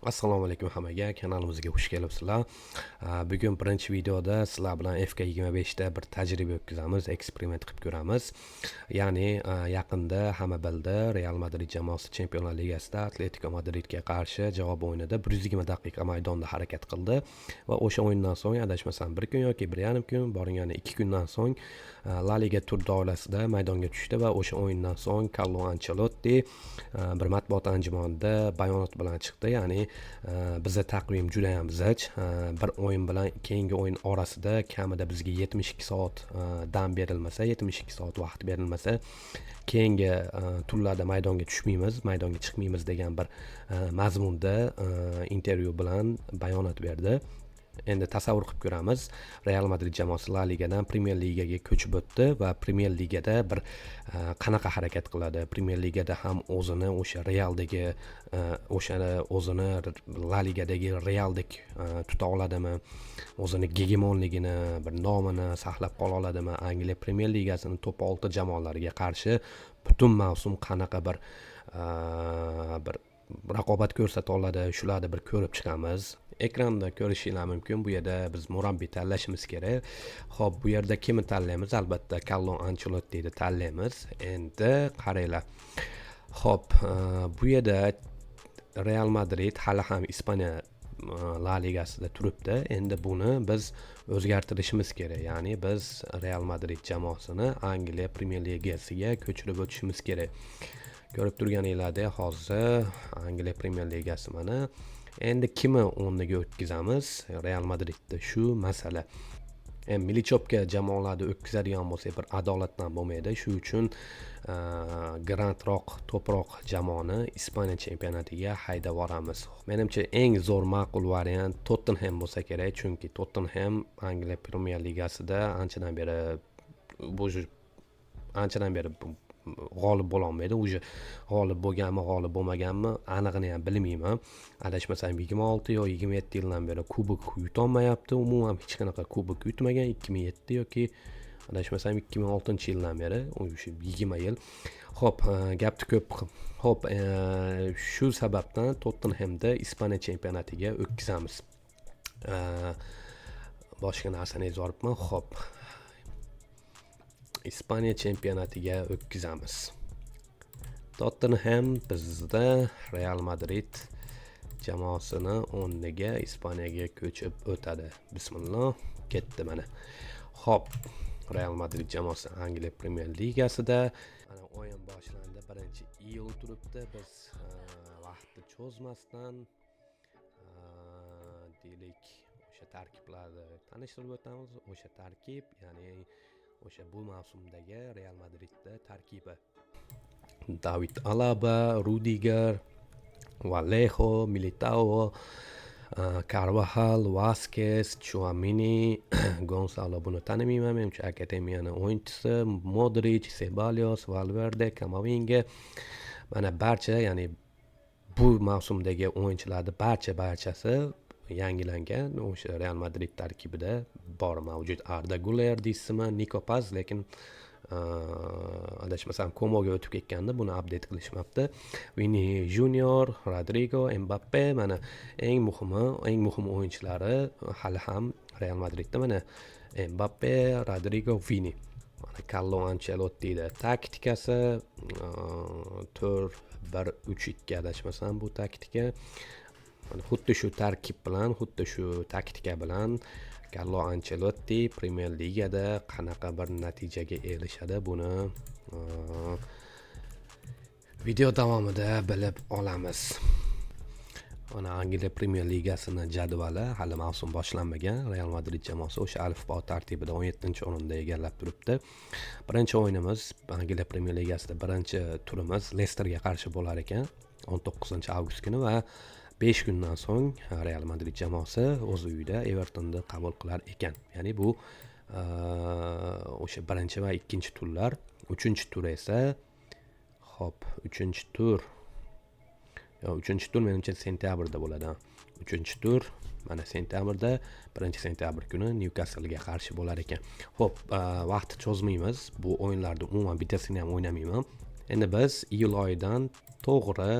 Assalomu alaykum hammaga, kanalimizga xush kelibsizlar. Bugun birinchi videoda sizlar bilan FK25 da bir tajriba o'tkazamiz, eksperiment qilib ko'ramiz. Ya'ni yaqinda hamma bildi, Real Madrid jamoasi Chempionlar Ligasida Atletico Madridga qarshi javob o'yinida 120 daqiqa maydonda harakat qildi va o'sha o'yindan so'ng adashmasam 1 kun yoki 1,5 kun, borgani 2 kundan so'ng La Liga tur doirasida maydonga tushdi va o'sha o'yindan so'ng Carlo Ancelotti bir matbuot anjumanida bayonot bilan chiqdi. Ya'ni bizda taqvim juda ham zich. Bir o'yin bilan keyingi o'yin orasida kamida bizga 72 soat dam berilmasa, 72 soat vaqt berilmasa, keyingi turlarda maydonga tushmaymiz, maydonga chiqmaymiz degan bir mazmunda intervyu bilan bayonot berdi. Endi tasavvur qilib ko'ramiz. Real Madrid jamoasi La Ligadan Premier Ligaga ko'chib o'tdi va Premier Ligada bir qanaqa harakat qiladi? Premier Ligada ham o'zini o'sha Realdagi o'zini La Ligadagi Realdek tuta oladimi? O'zini gegemonligini, bir nomini saqlab qola oladimi? Angliya Premier Ligasining top 6 jamoalariga qarshi butun mavsum qanaqa bir raqobat ko'rsata oladi, shularni bir ko'rib chiqamiz. Ekranda ko'rishinglar mumkin. Bu yerda biz murabbiy tanlashimiz kerak. Xo'p, bu yerda kimni tanlaymiz? Albatta Carlo Ancelotti'ni tanlaymiz. Endi qaranglar. Xo'p, bu yerda Real Madrid hali ham Ispaniya La Ligasida turibdi. Endi buni biz o'zgartirishimiz kerak. Ya'ni biz Real Madrid jamoasini Angliya Premier Ligasiga ko'chirib o'tishimiz kerak. Ko'rib turganinglardek, hozir Angliya Premier Ligasi mana. Endi kimni o'rniga o'tkazamiz? Real Madridda shu masala. Milichopga jamoalarni o'tkazadigan bo'lsak, bir adolatdan bo'lmaydi. Shu uchun grandroq, to'proq jamoani Ispaniya chempionatiga haydab boramiz. Menimcha eng zo'r ma'qul variant Tottenham bo'lsa kerak, chunki Tottenham Angliya Premier Ligasida anchadan beri g'olib bo'la olmaydi. O'sha g'olib bo'lganmi, g'olib bo'lmaganmi, aniqini ham bilmayman. Adashmasam 26 yo 27 yildan beri kubok yuta olmayapti. Umuman hech qanaqa kubok yutmagan. 2007 yoki adashmasam 2006-yildan beri, o'sha 20 yil. Xo'p, gapni ko'p. Xo'p, shu sababdan Tottenhamda Ispaniya chempionatiga o'tkazamiz. Boshqa narsani yozibman. Xo'p, Ispaniya chempionatiga o'tkazamiz. Tottenham bizda Real Madrid jamoasini o'rniga Ispaniyaga ko'chib o'tadi. Bismillah, ketdi mana. Xo'p, Real Madrid jamoasi Angliya Premier Ligasida. Mana o'yin boshlandi. 1-iyul turibdi. Biz vaqtni cho'zmasdan deylik, o'sha tarkiblarni tanishtirib o'tamiz. O'sha tarkib, ya'ni o'sha bu mavsumdagi Real Madridda tarkibi: David Alaba, Rudiger, Vallejo, Militao, Carvajal, Vasquez, Tchouaméni, Gonzalo buni tanimayman, menimcha akademiyani o'yinchisi, Modric, Ceballos, Valverde, Camavinga. Mana barcha, ya'ni bu mavsumdagi o'yinchilarning barchasi yangilangan. O'sha Real Madrid tarkibida bor mavjud. Arda Güler deysizmi, Nico Paz, lekin adashmasam Komoga o'tib ketganda buni update qilishmabdi. Vini Junior, Rodrigo, Mbappe, mana eng muhim o'yinchilari hali ham Real Madridda. Mana Mbappe, Rodrigo, Vini. Mana Carlo Ancelotti'da taktikasi 4-1-3-2 adashmasam bu taktika. Xuddi shu tarkib bilan, xuddi shu taktika bilan Carlo Ancelotti Premier Ligada qanaqa bir natijaga erishadi, buni video davomida bilib olamiz. Mana Angliya Premier Ligasining jadvali hali mavsum boshlanmagan. Real Madrid jamoasi o'sha alifbo tartibida 17-o'rinda egallab turibdi. Birinchi o'yinimiz Angliya Premier Ligasida birinchi turimiz Lesterga qarshi bo'lar ekan 19-avgust kuni va 5 kundan so'ng Real Madrid jamoasi o'z uyida Evertonni qabul qilar ekan. Ya'ni bu o'sha birinchi va ikkinchi turlar. 3-tur esa, xo'p, 3-tur menimcha sentyabrda bo'ladi. 3-tur mana sentyabrda, 1-sentyabr kuni Newcastle ga qarshi bo'lar ekan. Xo'p, vaqtni cho'zmaymiz. Bu o'yinlarni umuman bittasini ham o'ynamayman. Endi biz iyul oyidan to'g'ri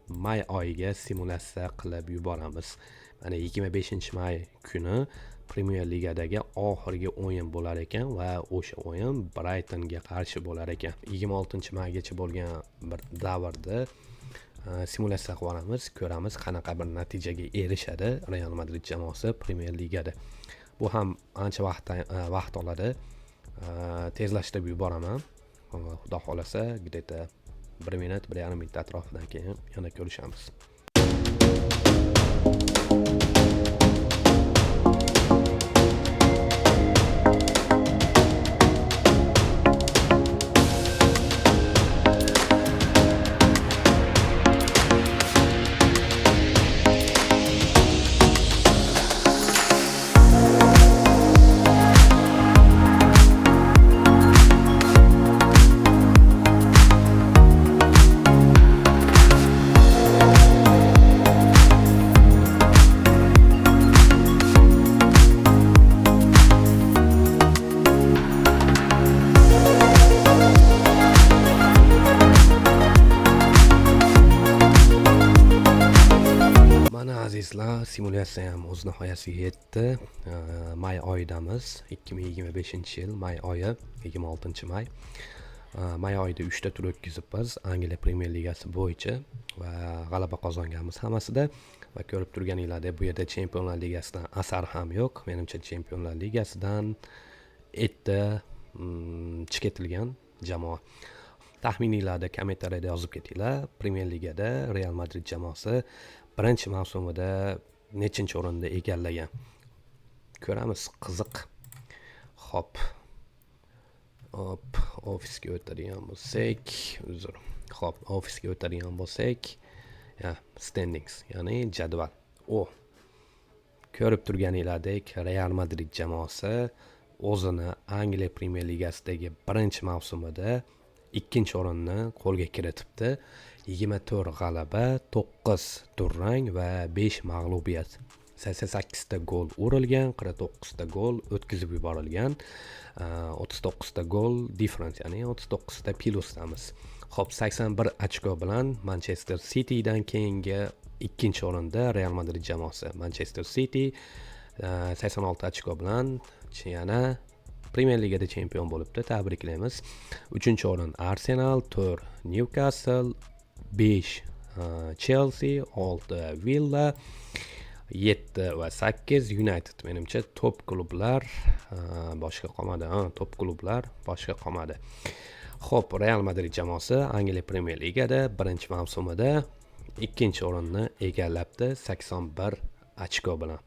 may oyiga simulyatsiya qilib yuboramiz. Mana 25-may kuni Premier Ligadagi oxirgi o'yin bo'lar ekan va o'sha o'yin Brightonga qarshi bo'lar ekan. 26-maygacha bo'lgan bir davrda simulyatsiya qilamiz, ko'ramiz qanaqa bir natijaga erishadi Real Madrid jamoasi Premier Ligada. Bu ham ancha vaqt oladi. Tezlashtirib yuboraman. Xudo xolasa, где-то 1 minut, 1,5 minut atrofidan keyin yana ko'rishamiz. Azizlar, simulyatsiya ham o'z nihoyasiga yetdi. May oyidamiz. 2025-yil may oyi, 26-may. May oyida 3 ta tur o'tkazibmiz Angliya Premier Ligasi bo'yicha va g'alaba qozonganmiz hammasida. Va ko'rib turganinglardek, bu yerda Chempionlar Ligasidan asar ham yo'q. Menimcha Chempionlar Ligasidan chiqarilgan jamoa. Taxmininglarda kommentariyada yozib ketinglar. Premier Ligada Real Madrid jamoasi birinchi mavsumida nechinchi o'rinda egallagan. Ko'ramiz, qiziq. Hop, ofisga o'tadigan bo'lsak, standings, ya'ni jadval. Ko'rib turganinglardek, Real Madrid jamoasi o'zini Angliya Premier Ligasidagi birinchi mavsumida 2-o'rinni qo'lga kiritibdi. 24 g'alaba, 9 durang va 5 mag'lubiyat. 88 ta gol urilgan, 49 ta gol o'tkazib yuborilgan, 39 ta gol difference, ya'ni 39 ta plusdamiz. Xo'p, 81 ochko bilan Manchester Citydan keyingi 2-o'rinda Real Madrid jamoasi. Manchester City 86 ochko bilan yana Premier Ligada chempion bo'libdi. Tabriklaymiz. 3-o'rin Arsenal, 4 Newcastle, 5 Chelsea, 6 Villa, 7 va 8 United. Menimcha top klublar boshqa qolmadi. Top klublar boshqa qolmadi. Xo'p, Real Madrid jamoasi Angliya Premier Ligada birinchi mavsumida 2-o'rinni egallabdi 81 ochko bilan.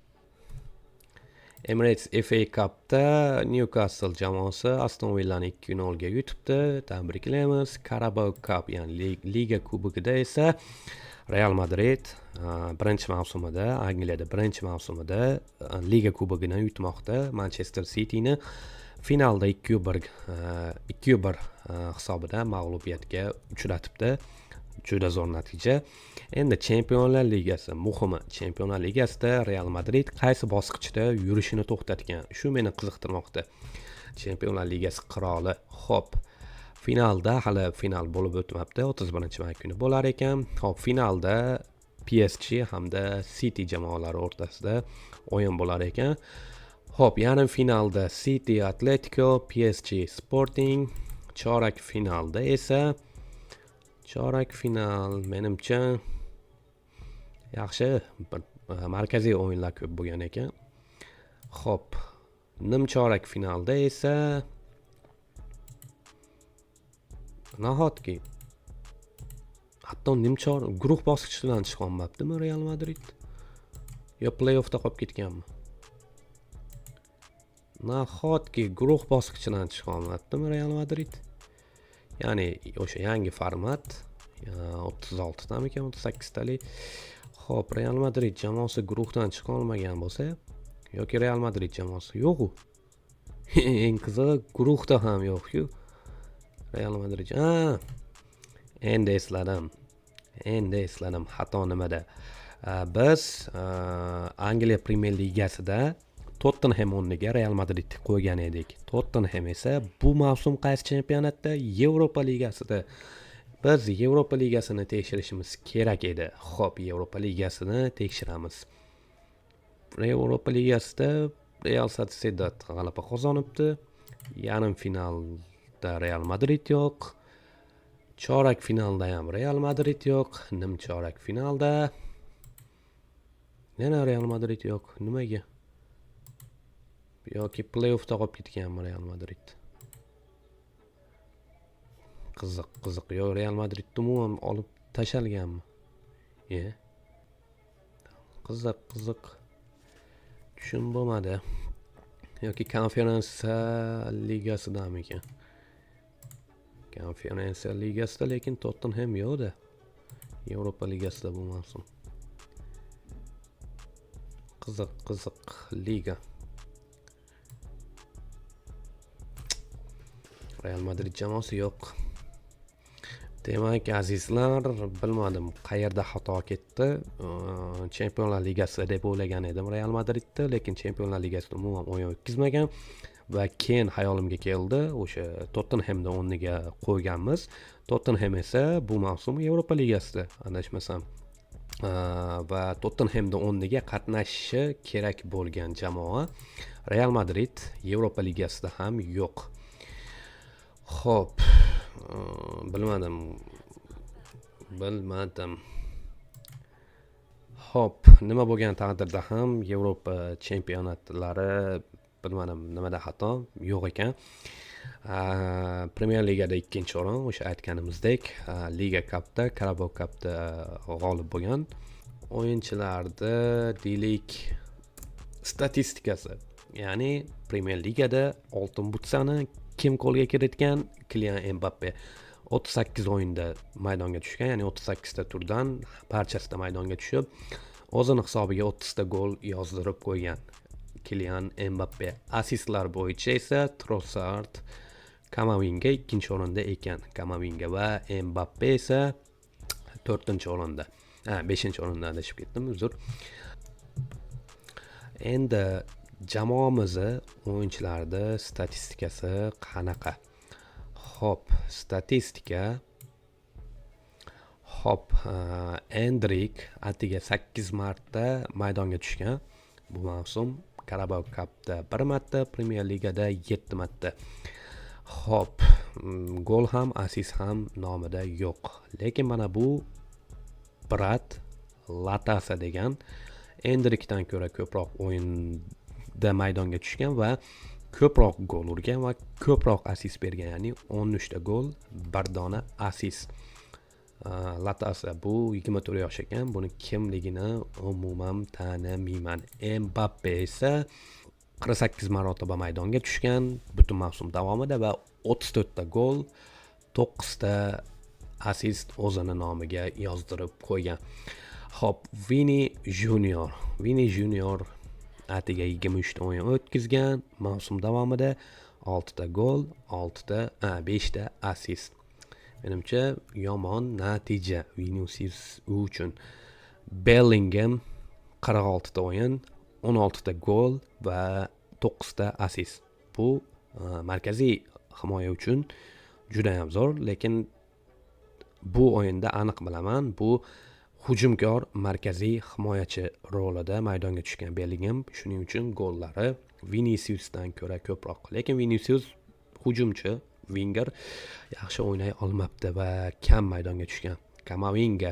Emirates FA Cup'da Newcastle jamoasi Aston Villani 2-0 ga yutibdi. Tabriklaymiz. Carabao Cup, ya'ni Liga Kubogida esa Real Madrid birinchi mavsumida, Angliyada birinchi mavsumida Liga Kubogini yutmoqda. Manchester Cityni finalda 2-1 hisobida mag'lubiyatga uchratibdi. Juda zo'r natija. Endi Chempionlar Ligasi muhimi. Chempionlar Ligasida Real Madrid qaysi bosqichda yurishini to'xtatgan. Shu meni qiziqtirmoqda. Chempionlar Ligasi qiroli. Xo'p, finalda hali final bo'lib o'tmabdi. 31-may kuni bo'lar ekan. Xo'p, finalda PSG hamda City jamoalari o'rtasida o'yin bo'lar ekan. Xo'p, yarim finalda City Atletico, PSG Sporting, chorak finalda esa menimcha yaxshi markaziy o'yinlar ko'p bo'lgan ekan. Xo'p, nimchorak finalda esa nahotki hatto nimchorak guruh bosqichidan chiqa olmabdimi Real Madrid? Yo play-offda qolib ketganmi? Nahotki guruh bosqichidan chiqa olmabdimi Real Madrid? Ya'ni o'sha yangi format 36 tamikan, 38 talik. Xo'p, Real Madrid jamoasi guruhdan chiqa olmagan bo'lsa, yoki Real Madrid jamoasi yo'q-ku. Eng qizig'i guruhda ham yo'q-ku. Real Madrid. Endi esladim. Xato nimada? Biz Angliya Premier Ligasida Tottenham o'rniga Real Madrid qo'ygan edik. Tottenham esa bu mavsum qaysi chempionatda? Yevropa Ligasida Biz Yevropa Ligasini tekshirishimiz kerak edi. Xo'p, Yevropa Ligasini tekshiramiz. Yevropa Ligasida Real Sociedad g'alaba qozonibdi. Yarim finalda Real Madrid yo'q. Chorak finalda ham Real Madrid yo'q. Nimchorak finalda yana Real Madrid yo'q. Nimaga? Yoki play-offda qolib ketganmi Real Madrid? Qiziq. Yo, Real Madridni umuman olib tashalganmi? Qiziq. Tushun bo'lmadi. Yoki konferensiya ligasidamikan? Konferensiya ligasida lekin Tottenham yo'qda. Yevropa ligasida bu mavsum. Qiziq liga. Real Madrid jamoasi yo'q. Demak, azizlar, bilmadim qayerda xato ketdi. Chempionlar Ligasida deb o'ylagan edim Real Madridni, lekin Chempionlar Ligasida umuman o'yin o'tkazmagan va keyin hayolimga keldi, o'sha Tottenhamni o'rniga qo'yganmiz. Tottenham esa bu mavsum Yevropa Ligasida adashmasam va Tottenhamni o'rniga qatnashishi kerak bo'lgan jamoa Real Madrid Yevropa Ligasida ham yo'q. Xo'p, bilmadim. Xo'p, nima bo'lgan taqdirda ham Yevropa chempionatlari bilmadim nimada xato yo'q ekan. Premier Ligada 2-o'rin, o'sha aytganimizdek, Liga Cupda, Carabao Cupda g'olib bo'lgan o'yinchilarda deylik statistikasi. Ya'ni Premier Ligada oltin butsani kim qo'lga kiritgan? Kylian Mbappe. 38 o'yinda maydonga tushgan, ya'ni 38 ta turdan barchasida maydonga tushib, o'zini hisobiga 30 ta gol yozdirib qo'ygan Kylian Mbappe. Assistlar bo'yicha esa Trossard, Kamavinga 2-o'rinda ekan. Kamavinga va Mbappe esa 4-o'rinda. 5-o'rinda adashib ketdim, uzr. Endi jamoamizni o'yinchilarida statistikasi qanaqa? Xo'p, statistika. Endrik atiga 8 marta maydonga tushgan. Bu mavsum Carabao Cupda 1 marta, Premier Ligada 7 marta. Xo'p, gol ham, assist ham nomida yo'q. Lekin mana bu Brat Latasa degan Endrikdan ko'ra ko'proq o'yinda maydonga tushgan va ko'proq gol urgan va ko'proq assist bergan, ya'ni 13 ta gol, 1 dona assist. Latasa bu 24 yosh ekan, buni kimligini umuman tanimayman. Mbappe esa 48 marotaba maydonga tushgan butun mavsum davomida va 34 ta gol, 9 ta assist o'zini nomiga yozdirib qo'ygan. Xo'p, Vini Junior atiga 23 ta o'yin o'tkazgan mavsum davomida, 6 ta gol, 5 ta assist. Menimcha yomon natija Vinicius uchun. Bellingham 46 ta o'yin, 16 ta gol va 9 ta assist. Bu markaziy himoya uchun juda ham zo'r, lekin bu o'yinda aniq bilaman, bu hujumkor markaziy himoyachi rolida maydonga tushgan Bellingham, shuning uchun gollari Viniciusdan ko'ra ko'proq. Lekin Vinicius hujumchi, winger, yaxshi o'ynay olmabdi va kam maydonga tushgan. Kamavinga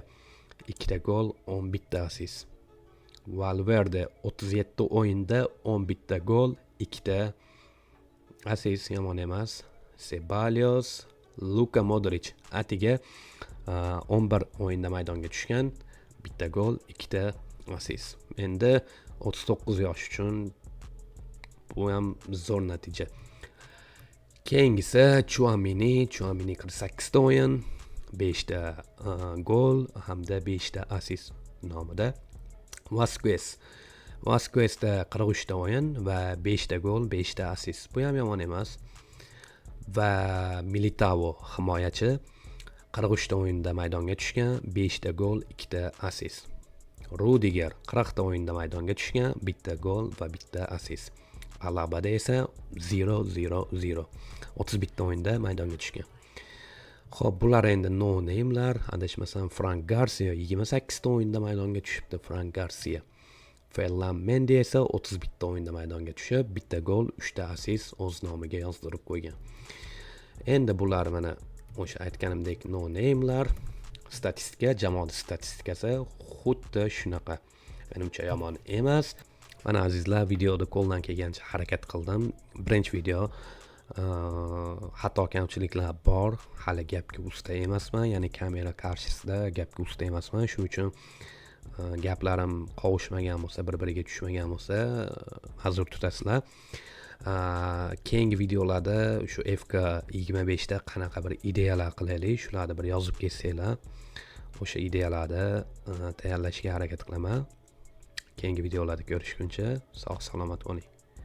2 ta gol, 11 ta assist. Valverde 37 o'yinda 11 ta gol, 2 ta assist, yomon emas. Ceballos, Luka Modric atiga 11 o'yinda maydonga tushgan, 1 ta gol, 2 ta assist. Endi 39 yosh uchun bu ham zo'r natija. Keyingisi Chouameni 48 ta o'yin, 5 ta gol hamda 5 ta assist nomida. Vasquez da 43 ta o'yin va 5 ta gol, 5 ta assist. Bu ham yomon emas. Va Militao himoyachi 43 ta o'yinda maydonga tushgan, 5 ta gol, 2 ta assist. Rudiger 40 ta o'yinda maydonga tushgan, 1 ta gol va 1 ta assist. Alabada esa 0-0-0. 31 ta o'yinda maydonga tushgan. Xo'p, bular endi no name'lar. Adashmasam Frank Garcia 28 ta o'yinda maydonga tushibdi. Frank Garcia. Ferland Mendy esa 31 ta o'yinda maydonga tushib, bitta gol, 3 ta assist o'z nomiga yozdirib qo'ygan. Endi bular mana o'sha aytganimdek no name'lar. Statistika, jamoat statistikasi xuddi shunaqa. Menimcha yomon emas. Mana azizlar, videoda qo'ldan kelgancha harakat qildim. Birinchi video xato kamchiliklar bor. Hali gapga usta emasman, ya'ni kamera qarshisida gapga usta emasman. Shuning uchun gaplarim qovushmagan bo'lsa, bir-biriga tushmagan bo'lsa, ma'zur tutasizlar. Keyingi videolarda shu FK25 da qanaqa bir ideyalar qilaylik, shularni bir yozib ketsanglar, o'sha ideyalarni tayyorlashga harakat qilaman. Keyingi videolarda ko'rishguncha sog' salomat bo'ling.